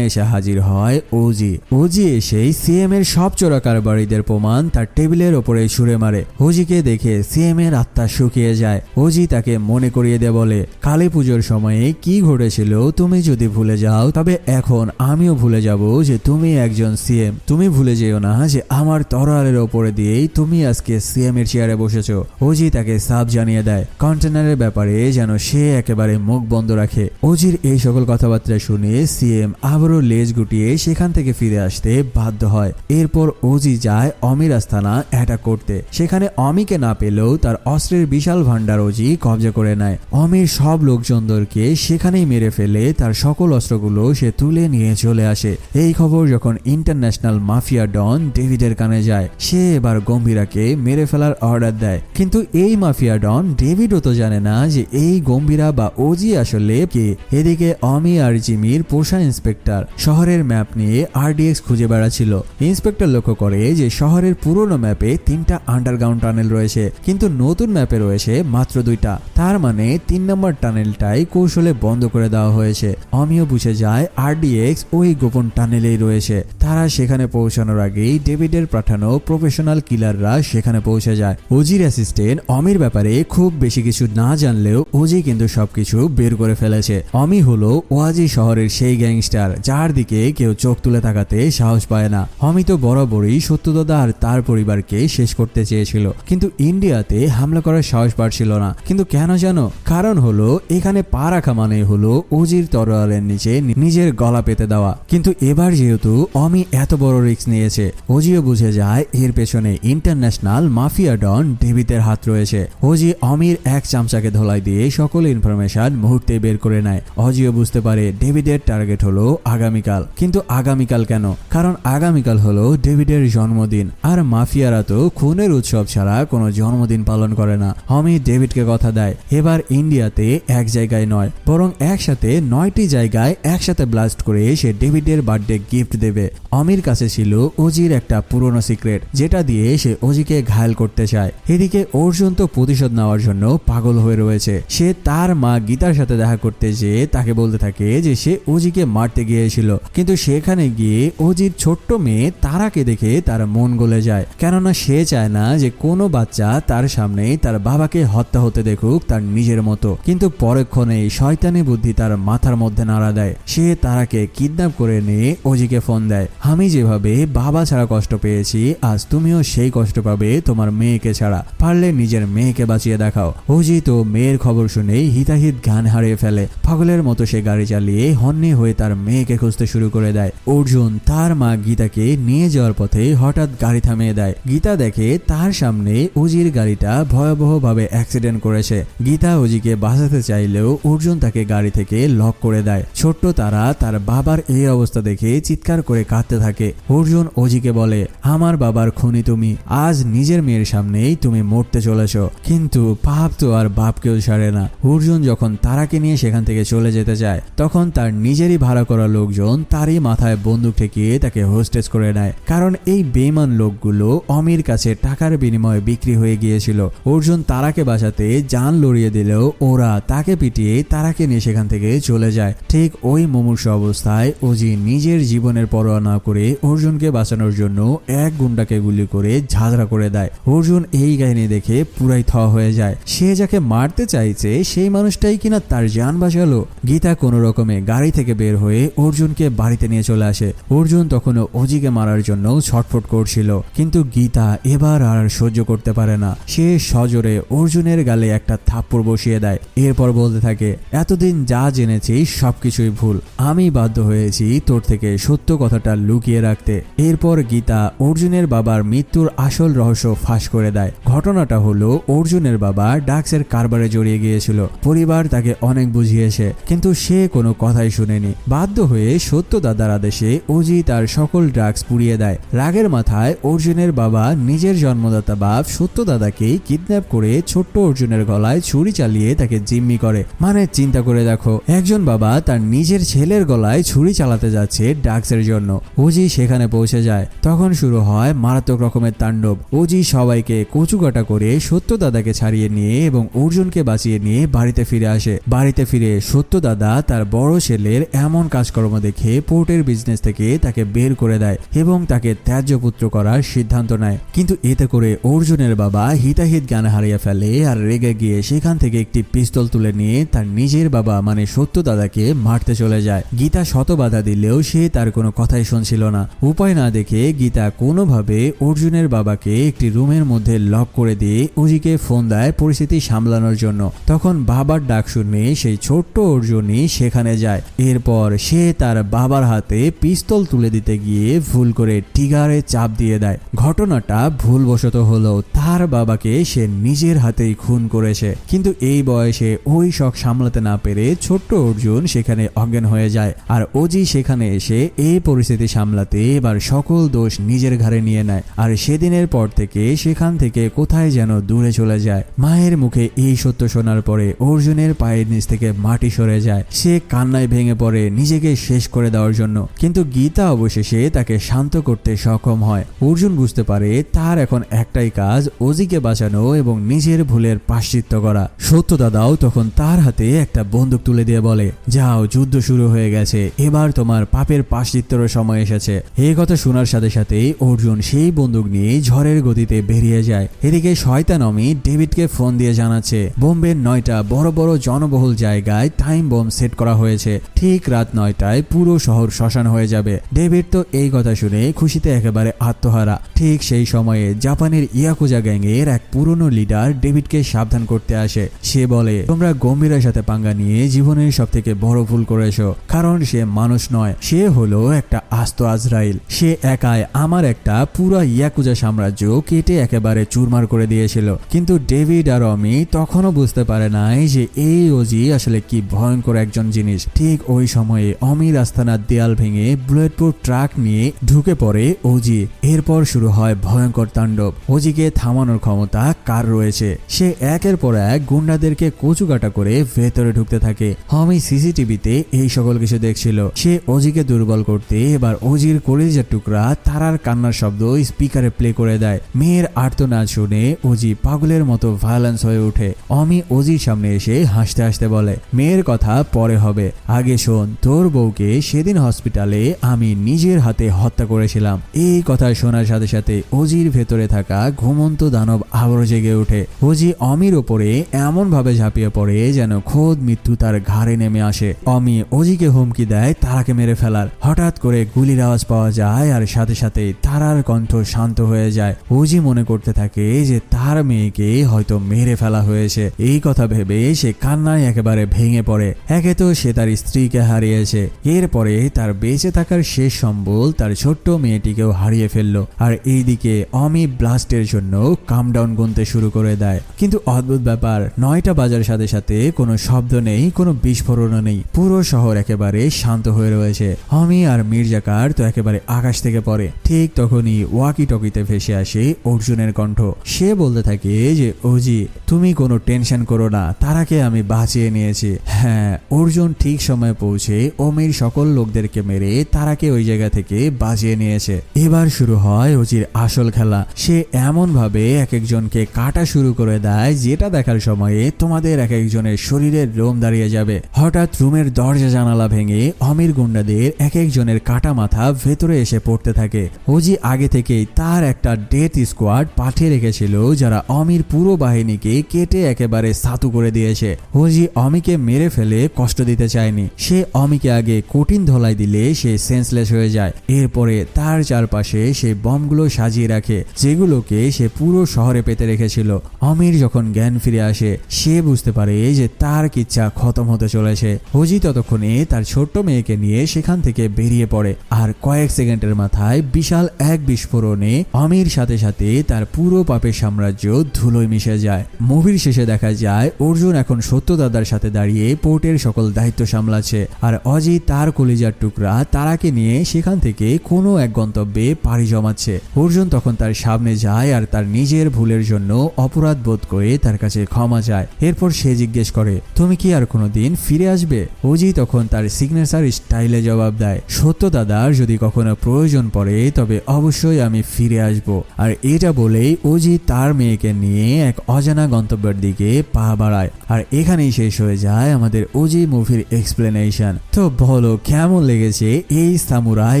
এসে হাজির হয় ওজি। ওজি এসেই সিএম এর সব চোরা কারবারিদের প্রমাণ তার টেবিলের ওপরে ছুঁড়ে মারে। ওজিকে দেখে সিএম এর আত্মা শুকিয়ে যায়। ওজি তাকে মনে করিয়ে দেয় বলে, কালী পুজোর সময়ে কি ঘটেছিল তুমি যদি ভুলে যাও তবে এখন আমিও ভুলে যাব যে তুমি একজন সিএম। তুমি ভুলে যেও না যে আমার তরোয়ালের ওপরে দিয়েই তুমি আজকে সিএম এর চেয়ারে বসেছো। ওজি তাকে সাফ জানিয়ে দেয় কন্টেনারের ব্যাপারে যেন সে একেবারে মুখ বন্ধ রাখে। ওজির এই সকল কথাবার্তা শুনে সিএম আবারও লেজ গুটিয়ে সেখান থেকে ফিরে আসতে বাধ্য হয়। এরপর ওজি যায় অমির আস্তানা অ্যাটাক করতে। সেখানে অমিকে না পেলেও তার অস্ত্রের বিশাল ভান্ডার ওজি কবজা করে নেয়। অমির সব লোকজনদেরকে সেখানেই মেরে ফেলে তার সকল অস্ত্রগুলো সে তুলে নিয়ে চলে আসে। এই খবর যখন ইন্টারন্যাশনাল মাফিয়া ডন ডেভিডের কানে যায়, সে এবার গম্ভীরাকে মেরে ফেলার অর্ডার দেয়। কিন্তু এই মাফিয়া ডন ডেভিডও তো জানে না যে এই গম্ভীরা বা ওজি আসলে কে। এদিকে অমি আর জিমির পোষা ইন্সপেক্টর শহরের ম্যাপ নিয়ে আরডিএক্স খুঁজে বেড়াচ্ছিল। ইন্সপেক্টর লক্ষ্য করে যে শহরের পুরনো ম্যাপে 3টা আন্ডারগ্রাউন্ড টানেল রয়েছে, কিন্তু নতুন ম্যাপে রয়েছে মাত্র 2টা। তার মানে 3 নম্বর টানেলটাই কৌশলে বন্ধ করে দেওয়া হয়েছে। অমিও বুঝে যায় আরডিএক্স ওই গোপন টানেলেই রয়েছে। তারা সেখানে পৌঁছানোর আগেই ডেভিডের পাঠানো প্রফেশনাল কিলাররা সেখানে পৌঁছে যায়। ওজির অ্যাসিস্ট্যান্ট অমির ব্যাপারে খুব বেশি কিছু না জানলেও ওজি কিন্তু সবকিছু বের করে ফেলেছে। অমি হলো ওয়াজি শহরের সেই গ্যাংস্টার যার দিকে কেউ চোখ তুলে তাকাতে সাহস পায় না। অমি তো বরাবরই সত্যদাদা আর তার পরিবারকে শেষ করতে চেয়েছিল, কিন্তু ইন্ডিয়াতে হামলা করার সাহস পাচ্ছিল না। কিন্তু কেন জানো? কারণ হলো এখানে পা রাখা মানে হলো ওজির তরোয়ালের নিচে নিজের গলা পেতে দেওয়া। কিন্তু এবার যেহেতু অমি এত বড় রিস্ক নিয়েছে, ওজিও বুঝে যায় এর পেছনে ইন্টারন্যাশনাল মাফিয়া ডন ডেভিডের হাত রয়েছে। ওজি অমির এক চামচাকে ধোলাই দিয়ে সকল ইনফরমেশন মুহূর্তে বের করে নেয়। অজিও বুঝতে পারে ডেভিডের টার্গেট হলো আগামীকাল। কিন্তু আগামীকাল কেন? কারণ আগামীকাল হলো ডেভিডের জন্মদিন, আর মাফিয়ারা তো খুনের উৎসব ছাড়া কোনো জন্মদিন পালন করে না। অমি ডেভিডকে কথা দেয় এবার ইন্ডিয়াতে এক জায়গায় নয়, বরং একসাথে 9টি জায়গায় একসাথে ব্লাস্ট করে সে ডেভিডের বার্থডে গিফট দেবে। অমির কাছে ছিল ওজির একটা পুরনো সিক্রেট, যেটা দিয়ে সে ওজিকে ঘায়েল করতে চায়। এদিকে অর্জুন তো প্রতিশোধ নেওয়ার জন্য পাগল হয়ে রয়েছে। সে তার মা গীতার সাথে দেখা করতে যেয়ে তাকে বলতে থাকে যে সে ওজিকে মারতে গিয়েছিল, কিন্তু সেখানে গিয়ে ওজির ছোট্ট মেয়ে তারাকে দেখে তার মন গলে যায়। কেননা সে চায় না যে কোনো বাচ্চা তার সামনে তার বাবাকে হত্যা হতে দেখুক তার নিজের মতো। কিন্তু পরক্ষণে শয়তানি বুদ্ধি তার মাথার মধ্যে নাড়া দেয়। সে তারাকে কিডন্যাপ করে নিয়ে ওজিকে ফোন দেয়, আমি যেভাবে বাবা ছাড়া কষ্ট পেয়েছি আজ তুমিও সেই কষ্ট পাবে তোমার মেয়েকে ছাড়া, পারলে নিজের মেয়েকে বাঁচিয়ে দেখাও। ওজি তো মেয়ের খবর শুনেই হিতাহিত জ্ঞান হারিয়ে ফেলে। পাগলের মতো সে গাড়ি চালিয়ে হন্যে হয়ে তার মেয়েকে খুঁজতে শুরু করে দেয়। অর্জুন তার মা গীতাকে নিয়ে যাওয়ার পথে হঠাৎ গাড়ি থামিয়ে দেয়। গীতা দেখে তার সামনে ওজির গাড়িটা ভয়াবহভাবে অ্যাক্সিডেন্ট করেছে। গীতা ওজিকে বাঁচাতে চাইলেও অর্জুন তাকে গাড়ি থেকে লক করে দেয়। ছোট্ট তারা তার বাবার এই অবস্থা দেখে চিৎকার করে কাঁদতে থাকে। অর্জুন ওজিকে বলে, আমার বাবার খুনি তুমি, আজ নিজের মেয়ের সামনেই তুমি মরতে চলেছ। কিন্তু পাপ তো আর বাপকেও ছাড়ে না। অর্জুন যখন তারাকে নিয়ে সেখান থেকে চলে যেতে চায়, তখন তার নিজেরই ভাড়া করা লোকজন তারই মাথায় বন্দুক ঠেকিয়ে তাকে হোস্টেজ করে নেয়। কারণ এই বেঈমান লোকগুলো অমির কাছে টাকার বিনিময়ে বিক্রি হয়ে গিয়েছিল। অর্জুন তারাকে বাঁচাতে জান লড়িয়ে দিলেও ওরা তাকে পিটিয়ে তারাকে নিয়ে সেখান থেকে চলে যায়। ঠিক ওই মুমূর্ষ অবস্থায় ওজি নিজের জীবনের পরোয়া না করে অর্জুনকে বাঁচানোর জন্য এক গুন্ডাকে গুলি করে ঝাঁঝরা করে দেয়। অর্জুন এই কাহিনী দেখে পুরাই থ হয়ে যায়। সে যাকে মারতে চাইছে সেই মানুষটাই কিনা তার জান বাঁচালো। গীতা কোনো রকমে গাড়ি থেকে বের হয়ে অর্জুনকে বাড়িতে নিয়ে চলে আসে। অর্জুন তখনও ওজিকে মারার জন্য ছটফট করছিল, কিন্তু গীতা এবার আর সহ্য করতে পারে না। সে সজোরে অর্জুনের গালে একটা থাপ্পড় বসিয়ে দেয়। এরপর বলতে থাকে, এতদিন যা জেনেছি সবকিছুই ভুল, আমি বাধ্য হয়েছি তোর থেকে সত্য কথাটা লুকিয়ে রাখতে। এরপর গীতা অর্জুনের বাবার মৃত্যুর আসল রহস্য ফাঁস করে দেয়। ঘটনাটা হলো অর্জুনের বাবা ড্রাগসের কারবারে জড়িয়ে গিয়েছিল। পরিবার তাকে অনেক বুঝিয়েছে, কিন্তু সে কোনো কথাই শুনেনি। বাধ্য হয়ে সত্য দাদার আদেশে ওজি তার সকল ড্রাগস পুড়িয়ে দেয়। রাগের মাথায় অর্জুনের বাবা নিজের জন্মদাতা বাপ সত্য দাদাকে কিডন্যাপ করে ছোট্ট অর্জুনের গলায় ছুরি চালিয়ে তাকে জিম্মি করে। মানে চিন্তা করে দেখো, একজন বাবা তার নিজের ছেলের গলায় ছুরি চালাতে যাচ্ছে ড্রাগসের জন্য। ওজি সেখানে পৌঁছে যায়। তখন শুরু হয় মারাত্মক রকমের তাণ্ডব। ওজি সবাইকে কচুকাটা করে সত্য দাদাকে ছাড়িয়ে নিয়ে এবং অর্জুনকে বাঁচিয়ে নিয়ে বাড়িতে ফিরে আসে। বাড়িতে ফিরে সত্য দাদা তার বড় ছেলের এমন কাজকর্ম দেখে পোর্টের বিজনেস থেকে তাকে বের করে দেয় এবং তাকে ত্যায্য পুত্র করার সিদ্ধান্ত নেয়। কিন্তু এতে করে অর্জুনের বাবা হিতাহিত জ্ঞান হারিয়ে ফেলে আর রেগে গিয়ে সেখান থেকে একটি পিস্তল তুলে নিয়ে তার নিজের বাবা মানে সত্য দাদাকে মারতে চলে যায়। গীতা শত বাধা দিলেও সে তার কোনো কথাই শুনছিল না। উপায় না দেখে গীতা কোনোভাবে অর্জুনের বাবাকে একটি রুমের মধ্যে লক করে দিয়ে ওজিকে ফোন দেয় পরিস্থিতি সামলানোর জন্য। তখন বাবার ডাক শুনে সেই ছোট্ট অর্জুনই সেখানে যায়। এরপর সে তার বাবার হাতে পিস্তল তুলে দিতে গিয়ে ভুল করে ট্রিগারে চাপ দিয়ে দেয়। ঘটনাটা ভুলবশত হলেও তার বাবাকে সে নিজের হাতেই খুন করেছে। কিন্তু এই বয়সে ওই শখ সামলাতে না পেরে ছোট্ট অর্জুন সেখানে অজ্ঞান হয়ে যায়। আর ওজি সেখানে এসে এই পরিস্থিতি সামলাতে এবার সকল দোষ নিজের ঘাড়ে নিয়ে নেয়। আর সেদিনের পর থেকে সেখান থেকে কোথায় যেন দূরে চলে যায়। মায়ের মুখে এই সত্য শোনার পরে অর্জুনের পায়ের নিচ থেকে মাটি সরে যায়। সে কান্নায় ভেঙে পড়ে নিজেকে শেষ করে দেওয়ার জন্য। কিন্তু গীতা অবশেষে তাকে শান্ত করতে সক্ষম হয়। অর্জুন বুঝতে পারে তার এখন একটাই কাজ, ওজিকে বাঁচানো এবং নিজের ভুলের প্রায়শ্চিত্ত করা। সত্য দাদাও তখন তার হাতে একটা বন্দুক তুলে দিয়ে বলে, যাও, যুদ্ধ শুরু হয়ে গেছে, এবার তোমার পাপের প্রায়শ্চিত্তর সময় এসেছে। এই কথা শোনার সাথে সাথেই অর্জুন সেই বন্দুক নিয়ে ঝড়ের গতিতে বেরিয়ে যায়। এদিকে শয়তান অমি ডেভিডকে ফোন দিয়ে জানাচ্ছে বোম্বের 9টা বড় বড় জনবহুল জায়গায় টাইম বোম সেট করা হয়েছে। ঠিক রাত 9টায় পুরো শহর শ্মশান হয়ে যাবে। ডেভিড তো এই কথা শুনে খুশিতে একেবারে আত্মহারা। ঠিক সেই সময়ে জাপানের ইয়াকুজা গ্যাংয়ের এক পুরনো লিডার ডেভিডকে সাবধান করতে আসে। সে বলে, তোমরা গম্ভীরের সাথে পাঙ্গা নিয়ে জীবনের সব থেকে বড় ভুল করেছো, কারণ সে মানুষ নয়, সে হলো একটা আস্ত আজরাইল। সে একাই আমার একটা পুরো পুরো ইয়াকুজা সাম্রাজ্য কেটে একেবারে চুরমার করে দিয়েছিল। কিন্তু ডেভিড আর অমি তখনও বুঝতে পারে নাই যে এই ওজি আসলে কি ভয়ঙ্কর একজন জিনিস। ঠিক ওই সময়ে অমির আস্তানার দেয়াল ভেঙে বুলেটপ্রুফ ট্রাক নিয়ে ঢুকে পড়ে ওজি। এরপর শুরু হয় ভয়ঙ্কর তাণ্ডব। ওজিকে থামানোর ক্ষমতা কার রয়েছে? সে একের পর এক গুন্ডাদেরকে কচুকাটা করে ভেতরে ঢুকতে থাকে। অমি সিসিটিভিতে এই সকল কিছু দেখছিল। সে ওজিকে দুর্বল করতে এবার ওজির কলিজার টুকরা তারার কান্নার শব্দ স্পিকারে প্লে করে দেয়। মেয়ের আর্তনাদ শুনে ওজি পাগলের মতো ভায়োলেন্স হয়ে ওঠে। অমি ওজির সামনে এসে হাসতে হাসতে বলে, মেয়ের কথা পরে হবে, আগে শোন, তোর বউকে সেদিন হসপিটালে আমি নিজের হাতে হত্যা করেছিলাম। এই কথা শোনার সাথে সাথে ওজির ভেতরে থাকা ঘুমন্ত দানব আবারও জেগে ওঠে। ওজি অমির ওপরে এমন ভাবে ঝাঁপিয়ে পড়ে যেন খোদ মৃত্যু তার ঘাড়ে নেমে আসে। অমি ওজিকে হুমকি দেয় তারাকে মেরে ফেলার। হঠাৎ করে গুলির আওয়াজ পাওয়া যায় আর সাথে সাথে তারার কণ্ঠ শান্ত হয়ে যায়। ওজি মনে করতে থাকে যে তার মেয়েকে হয়তো মেরে ফেলা হয়েছে। এই কথা ভেবে সে কান্নায় একেবারে ভেঙে পড়ে। একে তো সে তার স্ত্রীকে হারিয়েছে, এরপরে তার বেঁচে থাকার শেষ সম্বল তার ছোট্ট মেয়েটিকেও হারিয়ে ফেললো। আর এইদিকে অমি ব্লাস্টের জন্য কামডাউন গুনতে শুরু করে দেয়। কিন্তু অদ্ভুত ব্যাপার, 9টা বাজার সাথে সাথে কোনো শব্দ নেই, কোনো বিস্ফোরণও নেই। পুরো শহর একেবারে শান্ত হয়ে রয়েছে। অমি আর মির্জাকার তো একেবারে আকাশ থেকে পড়ে। ঠিক তখনই ওয়াকি টকিতে ভেসে আসে অর্জুনের কণ্ঠ। সে বলতে থাকে যে ওজি, তুমি কোনো টেনশন করো না, তারাকে আমি বাঁচিয়ে নিয়েছি। হ্যাঁ, অর্জুন ঠিক সময়ে পৌঁছে অমির সকল লোকদেরকে মেরে তারাকে ওই জায়গা থেকে বাঁচিয়ে নিয়েছে। এবার শুরু হয় ওজির আসল খেলা। সে এমন ভাবে এক একজনকে কাটা শুরু করে দেয় যেটা দেখার সময়ে তোমাদের এক একজনের শরীরের লোম দাঁড়িয়ে যাবে। হঠাৎ রুমের দরজা জানালা ভেঙে অমির গুন্ডাদের এক একজনের কাটা মাথা ভেতরে এসে পড়তে থাকে। ওজি আগে থেকেই তার একটা ডেথ স্কোয়াড পাঠিয়ে রেখেছিল যারা অমির পুরো বাহিনীকে কেটে একেবারে সাতু করে দিয়েছে। ওজি অমিকে মেরে ফেলে কষ্ট দিতে চায়নি। সে অমিকে আগে কঠিন ধলাই দিলে সে সেন্সলেস হয়ে যায়। এরপরে তার চারপাশে সে বমগুলো সাজিয়ে রাখে যেগুলোকে সে পুরো শহরে পেতে রেখেছিল। অমির যখন জ্ঞান ফিরে আসে সে বুঝতে পারে যে তার কিচ্ছা খতম হতে চলেছে। ওজি ততক্ষণে তার ছোট্ট মেয়েকে নিয়ে সেখান থেকে বেরিয়ে পড়ে। আর কয়েক সেকেন্ডের মাথায় বিশাল এক বিস্ফোরণে অমির সাথে সাথে তার পুরো পাপের সাম্রাজ্য ধুলোয় মিশে যায়। মুভির শেষে দেখা যায় অর্জুন এখন সত্যদাদার সাথে দাঁড়িয়ে পোর্টের সকল দায়িত্ব সামলাচ্ছে। আর অজি তার কলিজার টুকরা তারাকে নিয়ে সেখান থেকে কোনো এক গন্তব্যে পাড়ি জমাচ্ছে। অর্জুন তখন তার সামনে যায় আর তার নিজের ভুলের জন্য অপরাধ বোধ করে তার কাছে ক্ষমা চায়। এরপর সে জিজ্ঞেস করে, তুমি কি আর কোনোদিন ফিরে আসবে? ওজি তখন তার সিগনেচার স্টাইলে জবাব দেয়, সত্যদাদার যদি কখনো প্রয়োজন পড়ে তবে অবশ্যই আমি ফিরে আসব। আর এটা বলেই ওজি তার মেয়েকে নিয়ে এক অজানা গন্তব্যের দিকে পা বাড়ায়। আর এখানেই শেষ হয়ে যায় আমাদের ওজি মুভির এক্সপ্লেনেশন। তো বলো কেমন লেগেছে এই সামুরাই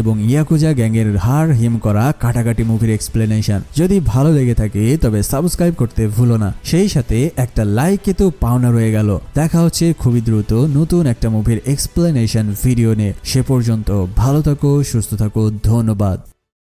এবং ইয়াকুজা গ্যাংয়ের হাড় হিম করা কাটাকাটি মুভির এক্সপ্লেনেশন? যদি ভালো লেগে থাকে তবে সাবস্ক্রাইব করতে ভুলো না। সেই সাথে একটা লাইক তো পাওনা রয়ে গেল। দেখা হচ্ছে খুবই দ্রুত নতুন একটা মুভির এক্সপ্লেনেশন ভিডিও নিয়ে। সে পর্যন্ত ভালো থাকো, সুস্থ থাকো, ধন্যবাদ।